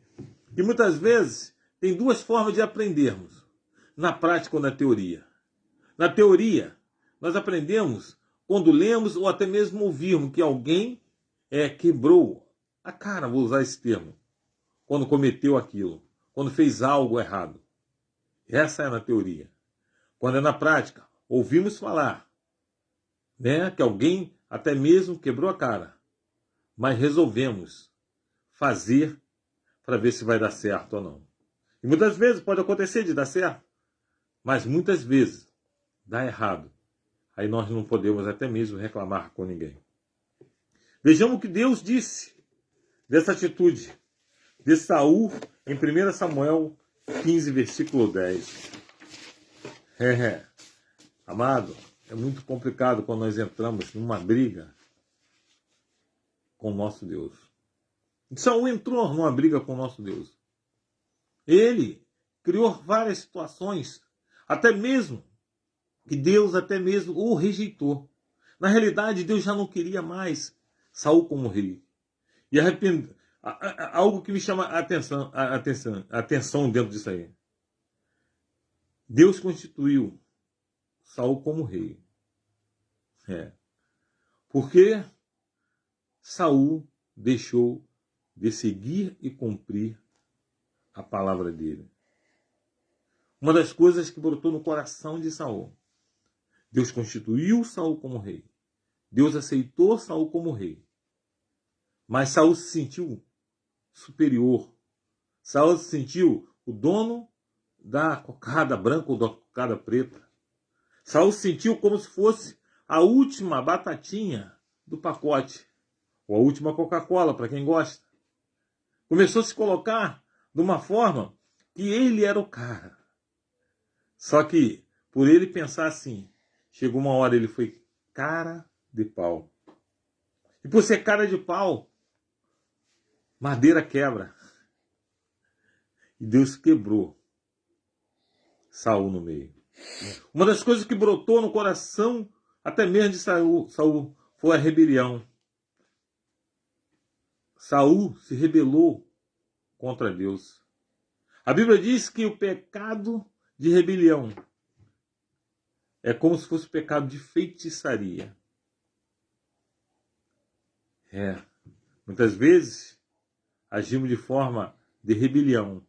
[SPEAKER 2] que muitas vezes tem 2 formas de aprendermos. Na prática ou na teoria. Na teoria, nós aprendemos quando lemos ou até mesmo ouvirmos que alguém quebrou a cara, vou usar esse termo, quando cometeu aquilo, quando fez algo errado. Essa é na teoria. Quando é na prática, ouvimos falar, que alguém até mesmo quebrou a cara, mas resolvemos fazer para ver se vai dar certo ou não. E muitas vezes pode acontecer de dar certo, mas muitas vezes dá errado. Aí nós não podemos até mesmo reclamar com ninguém. Vejamos o que Deus disse dessa atitude de Saul em 1 Samuel 15, versículo 10. Amado, é muito complicado quando nós entramos numa briga com o nosso Deus. Saul entrou numa briga com o nosso Deus. Ele criou várias situações, até mesmo que Deus até mesmo o rejeitou. Na realidade, Deus já não queria mais Saul como rei. E algo que me chama a atenção dentro disso aí. Deus constituiu Saul como rei. Porque Saul deixou de seguir e cumprir a palavra dele. Uma das coisas que brotou no coração de Saul. Deus constituiu Saul como rei. Deus aceitou Saul como rei. Mas Saul se sentiu superior. Saul se sentiu o dono da cocada branca ou da cocada preta. Saul se sentiu como se fosse a última batatinha do pacote. Ou a última Coca-Cola, para quem gosta. Começou a se colocar de uma forma que ele era o cara. Só que, por ele pensar assim, chegou uma hora ele foi cara de pau. E por ser cara de pau, madeira quebra. E Deus quebrou Saul no meio. Uma das coisas que brotou no coração, até mesmo de Saul foi a rebelião. Saul se rebelou contra Deus. A Bíblia diz que o pecado de rebelião é como se fosse o pecado de feitiçaria. Muitas vezes agimos de forma de rebelião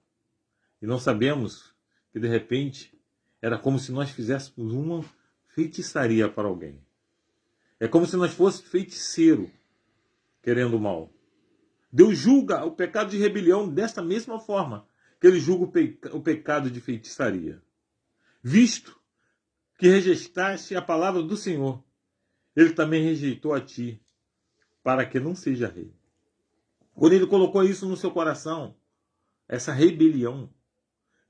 [SPEAKER 2] e não sabemos que de repente era como se nós fizéssemos uma feitiçaria para alguém. É como se nós fôssemos feiticeiro querendo o mal. Deus julga o pecado de rebelião desta mesma forma que ele julga o pecado de feitiçaria. Visto que rejeitaste a palavra do Senhor, ele também rejeitou a ti, para que não seja rei. Quando ele colocou isso no seu coração, essa rebelião,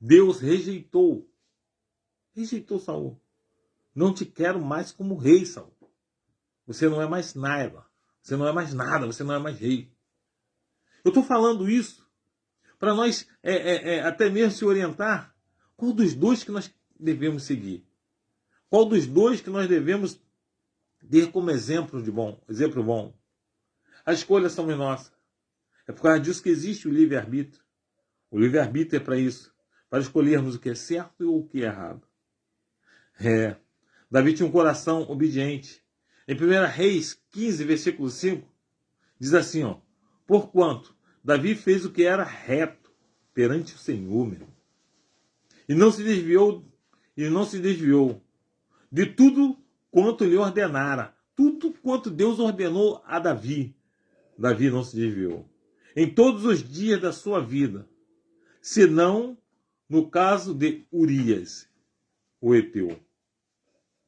[SPEAKER 2] Deus rejeitou Saul. Não te quero mais como rei, Saul. Você não é mais nada. Você não é mais nada. Você não é mais rei. Eu estou falando isso para nós até mesmo se orientar qual dos dois que nós devemos seguir. Qual dos dois que nós devemos ter como exemplo bom. As escolhas são nossas. É por causa disso que existe o livre-arbítrio. O livre-arbítrio é para isso. Para escolhermos o que é certo ou o que é errado. Davi tinha um coração obediente. Em 1 Reis 15, versículo 5, diz assim, porquanto Davi fez o que era reto perante o Senhor, meu. E não se desviou de tudo quanto lhe ordenara. Tudo quanto Deus ordenou a Davi. Davi não se desviou. Em todos os dias da sua vida. Senão no caso de Urias, o Eteu.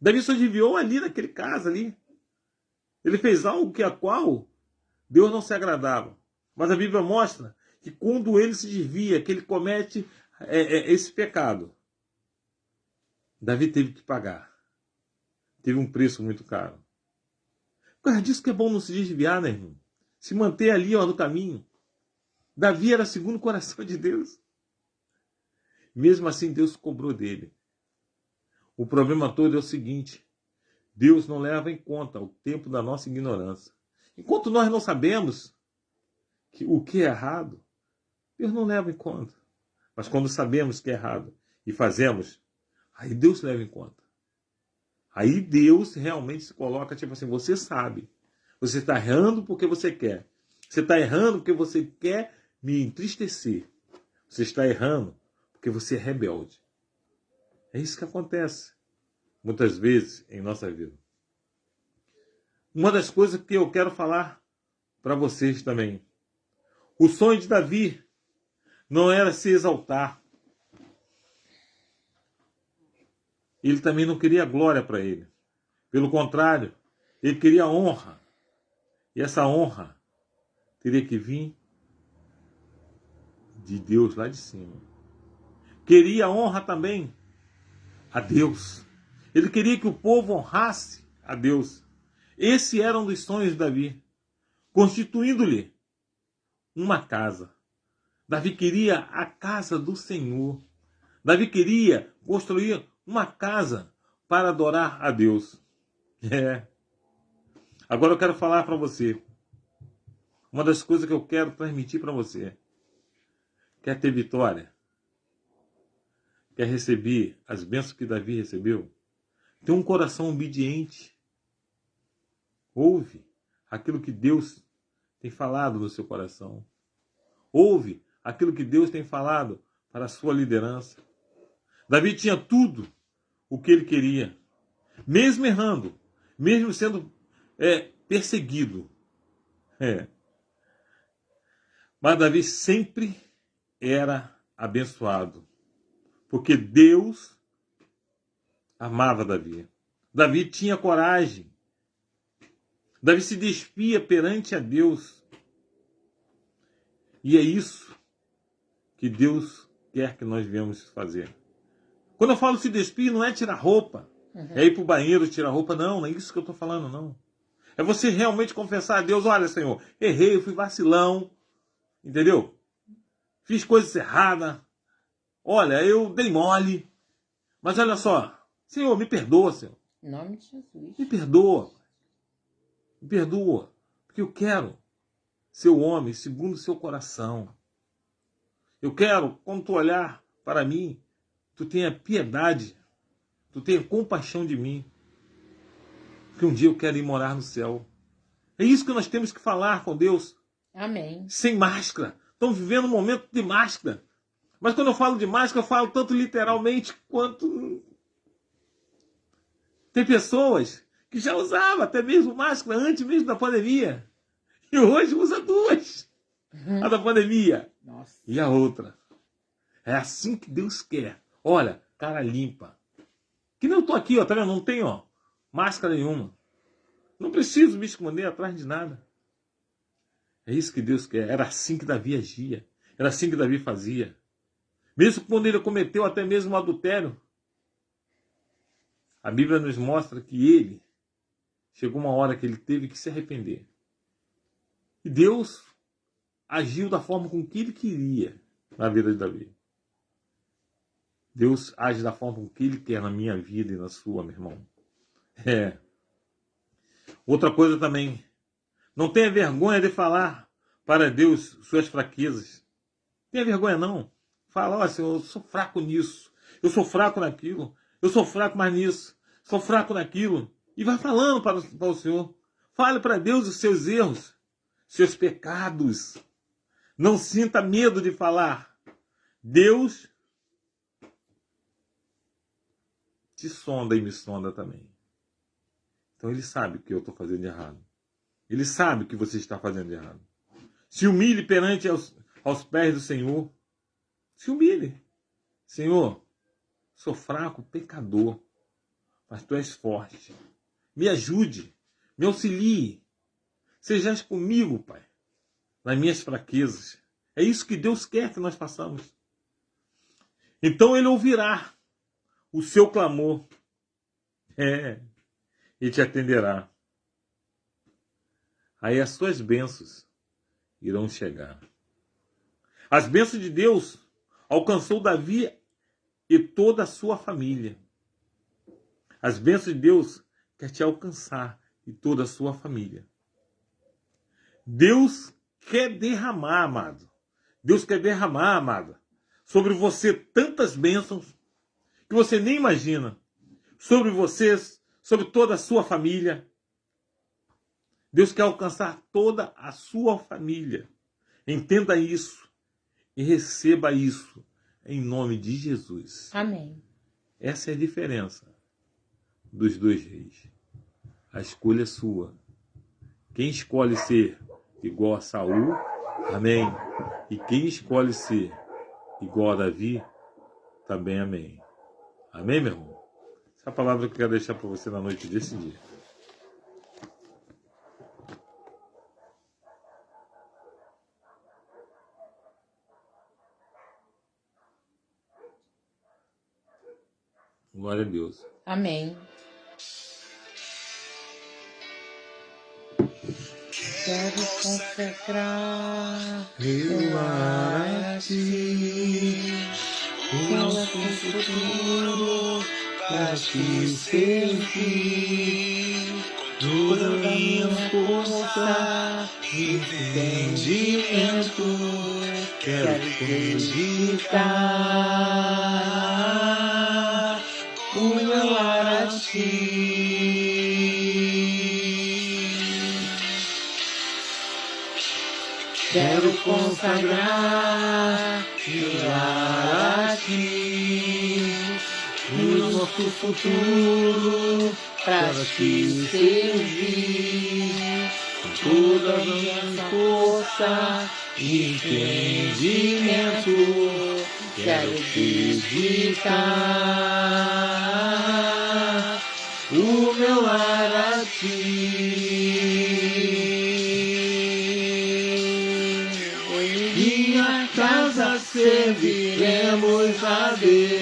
[SPEAKER 2] Davi só desviou ali naquele caso ali. Ele fez algo que a qual Deus não se agradava. Mas a Bíblia mostra que quando ele se desvia, que ele comete esse pecado, Davi teve que pagar. Teve um preço muito caro. Por causa disso que é bom não se desviar, né, irmão? Se manter ali, no caminho. Davi era segundo o coração de Deus. Mesmo assim, Deus cobrou dele. O problema todo é o seguinte: Deus não leva em conta o tempo da nossa ignorância. Enquanto nós não sabemos o que é errado, Deus não leva em conta. Mas quando sabemos que é errado e fazemos, aí Deus leva em conta. Aí Deus realmente se coloca, tipo assim, você sabe. Você está errando porque você quer. Você está errando porque você quer me entristecer. Você está errando porque você é rebelde. É isso que acontece muitas vezes em nossa vida. Uma das coisas que eu quero falar para vocês também. O sonho de Davi não era se exaltar. Ele também não queria glória para ele. Pelo contrário, ele queria honra. E essa honra teria que vir de Deus lá de cima. Queria honra também a Deus. Ele queria que o povo honrasse a Deus. Esse era um dos sonhos de Davi, constituindo-lhe uma casa. Davi queria a casa do Senhor. Davi queria construir uma casa para adorar a Deus. Agora eu quero falar para você. uma das coisas que eu quero transmitir para você. Quer ter vitória? Quer receber as bênçãos que Davi recebeu? Tem um coração obediente. Ouve aquilo que Deus tem falado no seu coração. Ouve aquilo que Deus tem falado para a sua liderança. Davi tinha tudo o que ele queria. Mesmo errando, mesmo sendo perseguido. Mas Davi sempre era abençoado. Porque Deus amava Davi. Davi tinha coragem. Davi se despia perante a Deus. E é isso que Deus quer que nós venhamos fazer. Quando eu falo se despir, não é tirar roupa. É ir para o banheiro tirar roupa. Não é isso que eu estou falando, não. É você realmente confessar a Deus: olha, Senhor, errei, eu fui vacilão. Entendeu? Fiz coisas erradas. Olha, eu dei mole. Mas olha só. Senhor, me perdoa, Senhor.
[SPEAKER 1] Em nome de Jesus.
[SPEAKER 2] Me perdoa. Me perdoa. Porque eu quero ser o homem segundo o seu coração. Eu quero, quando tu olhar para mim, tu tenha piedade. Tu tenha compaixão de mim. Porque um dia eu quero ir morar no céu. É isso que nós temos que falar com Deus.
[SPEAKER 1] Amém.
[SPEAKER 2] Sem máscara. Estamos vivendo um momento de máscara. Mas quando eu falo de máscara, eu falo tanto literalmente quanto... Tem pessoas que já usavam até mesmo máscara antes mesmo da pandemia. E hoje usa duas. A da pandemia.
[SPEAKER 1] Nossa.
[SPEAKER 2] E a outra. É assim que Deus quer. Olha, cara limpa. Que nem eu tô aqui, ó, tá vendo? Não tem, ó, máscara nenhuma. Não preciso me esconder atrás de nada. É isso que Deus quer. Era assim que Davi agia. Era assim que Davi fazia. Mesmo quando ele cometeu até mesmo um adultério. A Bíblia nos mostra que ele chegou uma hora que ele teve que se arrepender. E Deus agiu da forma com que ele queria na vida de Davi. Deus age da forma com que ele quer na minha vida e na sua, meu irmão. Outra coisa também. Não tenha vergonha de falar para Deus suas fraquezas. Não tenha vergonha, não. Fala: ó, Senhor, eu sou fraco nisso. Eu sou fraco naquilo. Eu sou fraco mais nisso. Sou fraco naquilo. E vai falando para o Senhor. Fale para Deus os seus erros, seus pecados. Não sinta medo de falar. Deus te sonda e me sonda também. Então ele sabe o que eu estou fazendo de errado. Ele sabe o que você está fazendo de errado. Se humilhe perante aos pés do Senhor. Se humilhe. Senhor, sou fraco, pecador, mas tu és forte. Me ajude, me auxilie. Sejas comigo, Pai, nas minhas fraquezas. É isso que Deus quer que nós façamos. Então ele ouvirá o seu clamor. E te atenderá. Aí as suas bênçãos irão chegar. As bênçãos de Deus alcançou Davi e toda a sua família. As bênçãos de Deus quer te alcançar e toda a sua família. Deus quer derramar, amado. Deus quer derramar, amada, sobre você tantas bênçãos que você nem imagina. Sobre vocês, sobre toda a sua família. Deus quer alcançar toda a sua família. Entenda isso e receba isso em nome de Jesus.
[SPEAKER 1] Amém.
[SPEAKER 2] Essa é a diferença dos dois reis. A escolha é sua. Quem escolhe ser igual a Saul, amém. E quem escolhe ser igual a Davi, também amém. Amém, meu irmão? Essa é a palavra que eu quero deixar para você na noite desse dia. Glória a Deus.
[SPEAKER 1] Amém. Quero consagrar
[SPEAKER 2] Eu a ti,
[SPEAKER 1] coloco o futuro
[SPEAKER 2] para te servir. toda minha força, entendimento, quero dedicar o meu lar a ti. Quero consagrar meu lar a ti, o nosso futuro para te servir, com toda a minha força e entendimento, quero dedicar o meu lar a ti. Minha casa serviremos a Deus.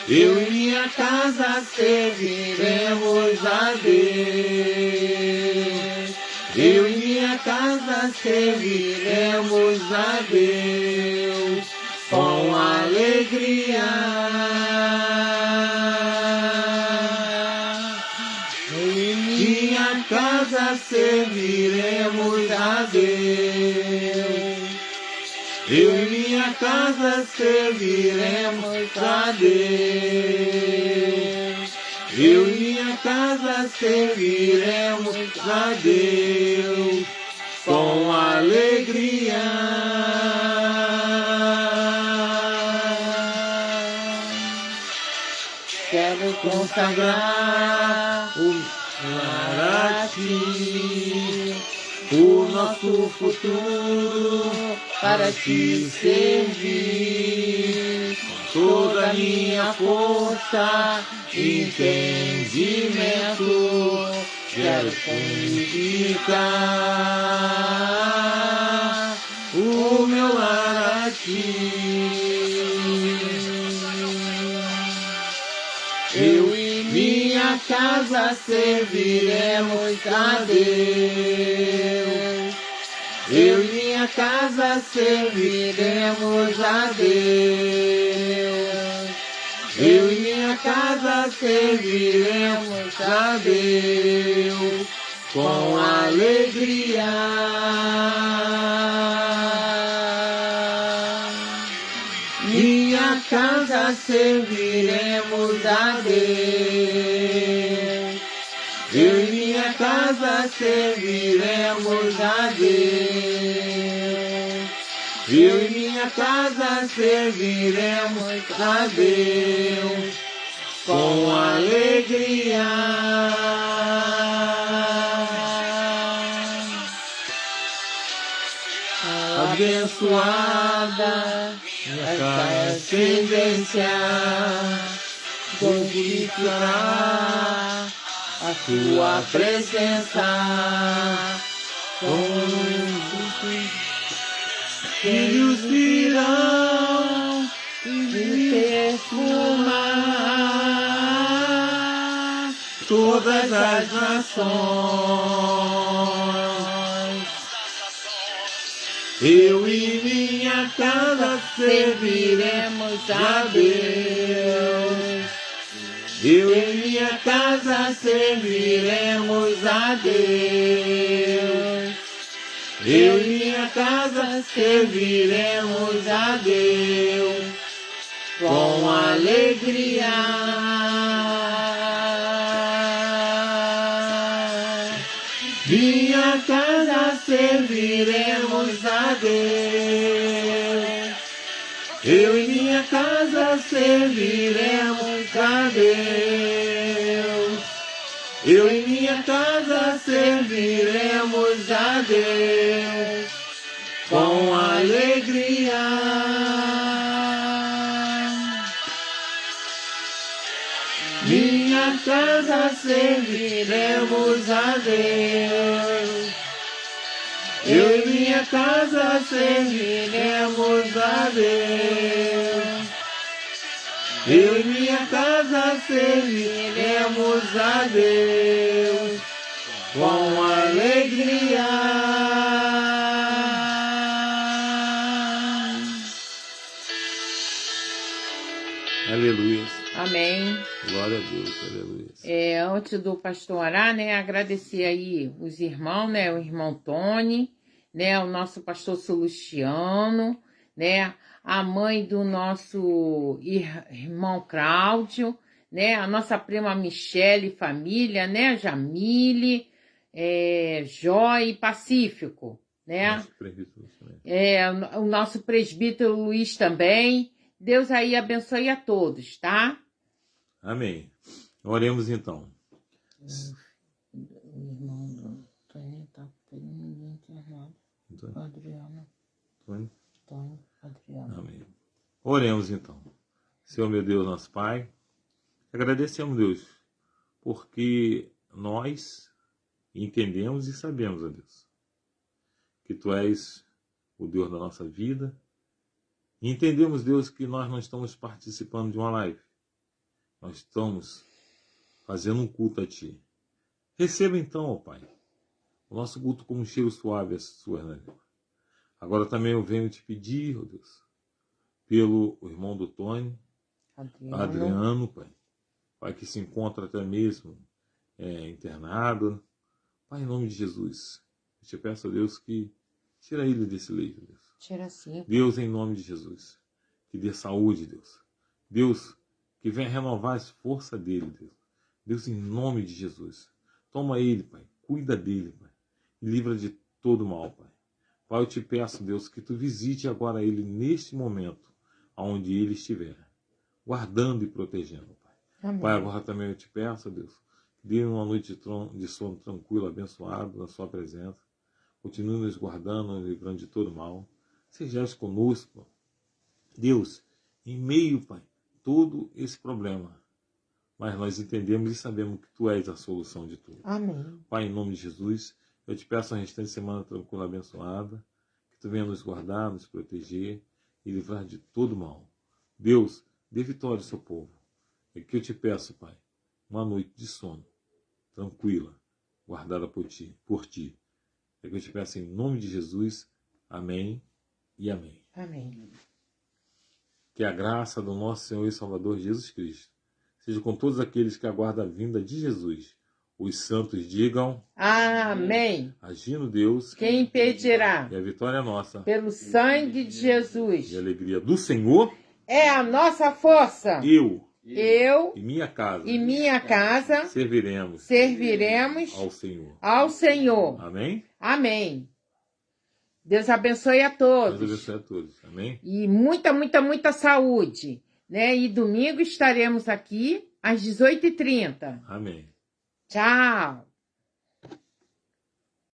[SPEAKER 2] Eu e minha casa serviremos a Deus. Eu e minha casa serviremos a Deus com alegria. Eu e minha casa serviremos a Deus. Eu e minha casa serviremos a Deus. Eu e minha casa serviremos a Deus com alegria. Quero consagrar o lar a ti, o nosso futuro para te servir, com toda a minha força, entendimento, quero dedicar o meu lar a ti. Eu e minha casa serviremos a Deus. Eu e minha casa serviremos a Deus. Eu e minha casa serviremos a Deus com alegria. Minha casa serviremos a Deus. Eu e minha casa serviremos a Deus. Eu e minha casa serviremos a Deus com alegria. Abençoada essa ascendência, glorificará a tua presença. Filhos virão e perfumar todas as nações. Eu e minha casa serviremos a Deus. Eu e minha casa serviremos a Deus. Eu e minha casa serviremos a Deus com alegria. Minha casa serviremos a Deus. Eu e minha casa serviremos a Deus. Eu e minha casa serviremos a Deus com alegria. Minha casa serviremos a Deus. Eu e minha casa serviremos a Deus. Eu e minha casa serviremos a Deus com alegria. Aleluia.
[SPEAKER 1] Amém.
[SPEAKER 2] Glória a Deus, aleluia.
[SPEAKER 1] Antes do pastor orar, né, agradecer aí os irmãos, né, o irmão Tony, né, o nosso pastor Solustiano, né, a mãe do nosso irmão Cláudio, né, a nossa prima Michele e família, né, Jamile, Joy e Pacífico, né, o nosso presbítero Luiz também. Deus aí abençoe a todos, tá?
[SPEAKER 2] Amém. Oremos então.
[SPEAKER 1] O irmão do Tony tá pedindo ninguém internado. Adriana.
[SPEAKER 2] Tony,
[SPEAKER 1] Adriana.
[SPEAKER 2] amém. Oremos então. Senhor meu Deus, nosso Pai, agradecemos, Deus, porque nós entendemos e sabemos, ó Deus, que Tu és o Deus da nossa vida. E entendemos, Deus, que nós não estamos participando de uma live. Nós estamos fazendo um culto a Ti. Receba então, ó Pai, o nosso culto como um cheiro suave às Suas narinas. Agora também eu venho te pedir, ó Deus, pelo irmão do Tony, Adriano, Pai. Pai, que se encontra até mesmo internado. Pai, em nome de Jesus, eu te peço, ó Deus, que tira ele desse leito, Deus.
[SPEAKER 1] Tira sim.
[SPEAKER 2] Deus, em nome de Jesus, que dê saúde, Deus. Deus, que venha renovar as forças dele, Deus. Deus, em nome de Jesus. Toma ele, Pai. Cuida dele, Pai. E livra de todo mal, Pai. Pai, eu te peço, Deus, que tu visite agora ele neste momento, aonde ele estiver, guardando e protegendo, Pai.
[SPEAKER 1] Amém.
[SPEAKER 2] Pai, agora também eu te peço, Deus, que dê uma noite de sono tranquilo, abençoado na sua presença. Continue nos guardando, nos livrando de todo mal. Sejas conosco, Deus, em meio, Pai, todo esse problema. Mas nós entendemos e sabemos que Tu és a solução de tudo.
[SPEAKER 1] Amém.
[SPEAKER 2] Pai, em nome de Jesus, eu te peço a restante semana tranquila, abençoada, que Tu venha nos guardar, nos proteger e livrar de todo mal. Deus, dê vitória ao seu povo. É que eu te peço, Pai, uma noite de sono, tranquila, guardada por Ti. É que eu te peço em nome de Jesus. Amém e amém.
[SPEAKER 1] Amém.
[SPEAKER 2] Que a graça do nosso Senhor e Salvador Jesus Cristo seja com todos aqueles que aguardam a vinda de Jesus. Os santos digam:
[SPEAKER 1] Amém.
[SPEAKER 2] agindo Deus,
[SPEAKER 1] Quem impedirá?
[SPEAKER 2] e a vitória é nossa.
[SPEAKER 1] Pelo sangue de Jesus.
[SPEAKER 2] E a alegria do Senhor
[SPEAKER 1] É a nossa força.
[SPEAKER 2] Eu
[SPEAKER 1] Eu
[SPEAKER 2] e minha
[SPEAKER 1] casa
[SPEAKER 2] serviremos
[SPEAKER 1] ao Senhor.
[SPEAKER 2] Amém?
[SPEAKER 1] Amém. Deus abençoe a
[SPEAKER 2] Deus
[SPEAKER 1] todos.
[SPEAKER 2] abençoe a todos. Amém?
[SPEAKER 1] E muita, muita, muita saúde. Né? E domingo estaremos aqui às 18h30.
[SPEAKER 2] Amém.
[SPEAKER 1] Tchau.